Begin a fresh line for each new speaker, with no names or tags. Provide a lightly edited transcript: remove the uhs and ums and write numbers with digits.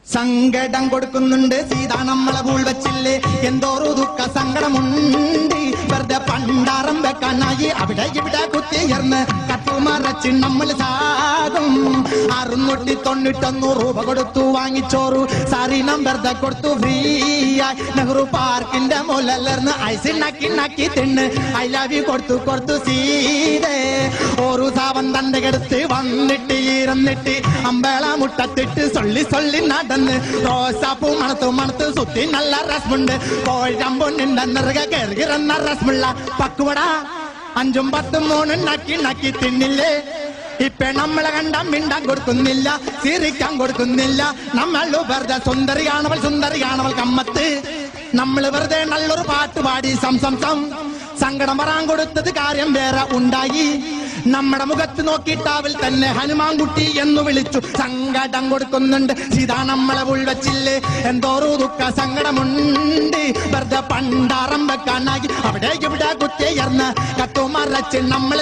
സങ്കടം കൊടുക്കുന്നുണ്ട് സീത നമ്മളെ പൂൾ വെച്ചില്ലേ എന്തോരു ദുഃഖ സങ്കടമുണ്ട് വെറുതെ പണ്ടാറം വെക്കാനായി അവിടെ ഇവിടെ കുത്തിയർന്ന് കട്ടുമറച്ച് നമ്മൾ സാകും 691 രൂപ കൊടുത്തു വാങ്ങിച്ചോറു സാരീനം വെറുതെ കൊടുത്തു ഫ്രീ ആയി നെഹ്റു പാർക്കിന്റെ മുലർന്ന് ഐസ് നക്കി തിണ്ണ് ഐ ലവ് യു കൊടുത്തു സീതേ ഒരു സാവൻ തന്റെ കെടുത്ത് വന്നിട്ട് ഇരുന്നിട്ട് അമ്പേള മുട്ടത്തിട്ട് സൊള്ളി നടന്ന് റോസാപ്പൂ മണത്ത് സുത്തി നല്ല രസമുണ്ട് കോഴമ്പൊണ്ണിന്റെ നിറക കയറുന്ന രസമുള്ള പക്കുവട 5ഉം 10ഉം 3ഉം നക്കി തിന്നില്ലേ ഇപ്പൊ നമ്മളെ കണ്ട മിണ്ടാൻ കൊടുക്കുന്നില്ല ചിരിക്കാൻ കൊടുക്കുന്നില്ല നമ്മൾ വെറുതെ സുന്ദരിയാണവൾ കമ്മത്ത് നമ്മൾ വെറുതെ നല്ലൊരു പാട്ട് പാടി സങ്കടം വരാൻ കൊടുത്തത് കാര്യം വേറെ ഉണ്ടായി നമ്മുടെ മുഖത്ത് നോക്കിയിട്ടാവിൽ തന്നെ ഹനുമാൻകുട്ടി എന്ന് വിളിച്ചു സങ്കടം കൊടുക്കുന്നുണ്ട് സീതാ നമ്മളെ ഉൾവച്ചില്ലേ എന്തോരു ദുഃഖ സങ്കടമുണ്ട് വെറുതെ പണ്ടാറം വെക്കാനായി അവിടെ ഇവിടെ കുത്തിയർന്ന് കത്തുമറച്ച് നമ്മൾ